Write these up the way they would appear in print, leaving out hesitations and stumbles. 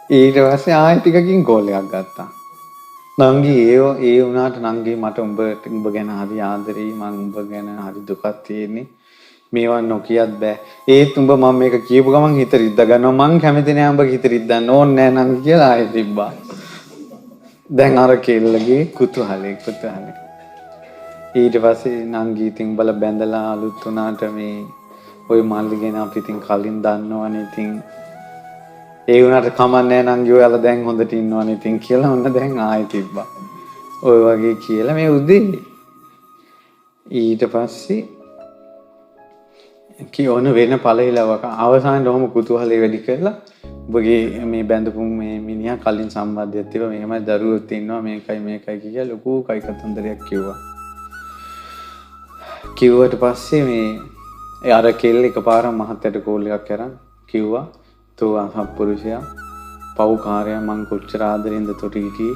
ඊට පස්සේ ආයෙ ටිකකින් කෝල් එකක් ගත්තා. නංගි ඒ වුණාට නංගි මට උඹ ගැන හරි ආදරෙයි මං උඹ ගැන හරි දුකක් තියෙන්නේ. මේවා නොකියත් බෑ. ඒත් උඹ මම මේක කියපු ගමන් හිත රිද්ද ගන්නවා. මං කැමති නෑ උඹ හිත රිද්දන්න ඕනේ නෑ නංගි කියලා ආයෙ තිබ්බා. දැන් අර කෙල්ලගේ කුතුහලේ. ඊට පස්සේ නංගි ඉතින් උඹලා බැඳලා අලුත් වුණාට මේ ওই මල්ලි ගැන අපි ඉතින් කලින් දන්නවනේ ඉතින් ඒ වුණාට කමන්නේ නැහැ නංගි ඔයාලා දැන් හොඳට ඉන්නවනේ ඉතින් කියලා ඔන්න දැන් ආයෙ තිබ්බා. ඔය වගේ කියලා මේ උදේ ඊට පස්සේ කියවන වෙන පළහිලවක අවසානයේ ඔහොම කුතුහලේ වැඩි කරලා ඔබගේ මේ බැඳපු මේ මිනිහා කලින් සම්බන්ධයක් තිබ්බා මෙහෙමයි දරුවොත් ඉන්නවා මේකයි කියලා ලොකු කයි කතන්දරයක් කිව්වා. කිව්වට පස්සේ මේ අර කෙල්ල එකපාරම මහත්තයට කෝල් එකක් කරන් කිව්වා තෝ අසත්පුරුෂයා පව්කාරයා මං කොච්චර ආදරෙන්ද තොට හිටියේ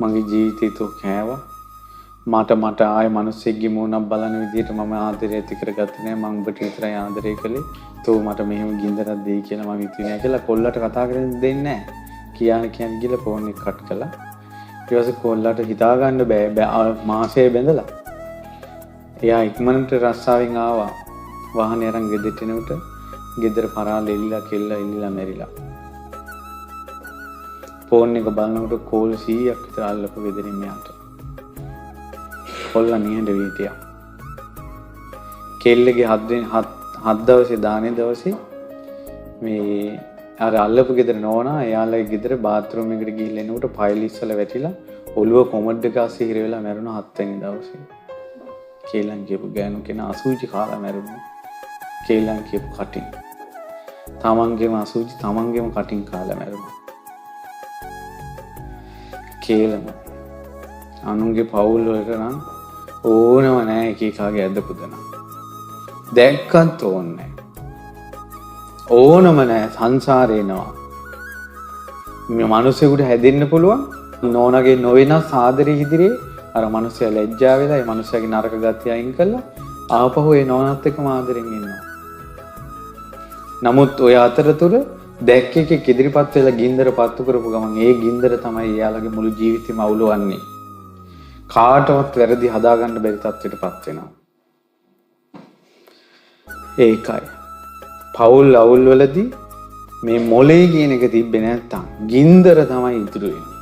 මගේ ජීවිතේ තෝ කෑවා මට ආයේ මිනිස්සෙක්ගේ මූණක් බලන විදිහට මම ආදරය ඇති කරගත්තේ නෑ මං ඔබට විතරයි ආදරය කළේ තෝ මට මෙහෙම ගින්දරක් දෙයි කියලා මම හිතුවේ නෑ කියලා කොල්ලට කතා කරන්න දෙන්නේ නෑ කියන්නේ ගිහලා ෆෝන් එක කට් කළා ඊට පස්සේ කොල්ලට හිතා ගන්න බෑ මාසෙ බැඳලා එයා ඉක්මනට රස්සාවෙන් ආවා වාහනේ අරන් ගෙදරට එනකොට ගෙදර පරාල එල්ලලා කෙල්ල එල්ලලා මැරිලා ෆෝන් එක බලනකොට කෝල් 100ක් විතර අල්ලපු ගෙදරින් මෙයාට කොල්ලා නිහඬ වීටියා කෙල්ලගේ 7 දවසේ දානේ දවසේ මේ අර අල්ලපු ගෙදර නෝනා එයාලගේ ගෙදර බාත්රූම් එකට ගිහිල්ලා එනකොට ෆයිල් ඉස්සලා වැටිලා ඔළුව කොමඩ් එක අස්සේ හිර වෙලා මැරුණා 7 වෙනි දවසේ කේලන් කියපු ගෑනු කෙනා අසුචි කාලා මැරුණා කේලන් කියපු කටින් තමන්ගේම අසුචි තමන්ගේම කටින් කාලා මැරුණා කේලම අනුන්ගේ පවුල් වලට නම් ඕනම නෑ එක එකාගේ ඇද්ද පුදනවා දැක්කත් ඕනේ ඕනම නෑ සංසාරේනවා මේ මිනිස්සුන්ට හැදෙන්න පුළුවන් නෝනාගේ නොවෙනස් ආදරේ ඉදිරියේ අර මිනිස්සයා ලැජ්ජා වෙලා ඒ මිනිස්සයාගේ නරක ගතිය අයින් කළා ආපහු ඒ නෝනාත් එක්කම ආදරෙන් ඉන්නවා නමුත් ඔය අතරතුර දැක්කේක ඉදිරිපත් වෙලා ගින්දර පත්තු කරපු ගමන් ඒ ගින්දර තමයි එයාලගේ මුළු ජීවිතේම අවුලවන්නේ කාටවත් වැරදි හදාගන්න බැරි තත්ත්වයකටපත් වෙනවා ඒකයි පවුල් අවුල් වලදී මේ මොලේ කියන එක තිබ්බේ නැත්තම් ගින්දර තමයි ඉතුරු වෙන්නේ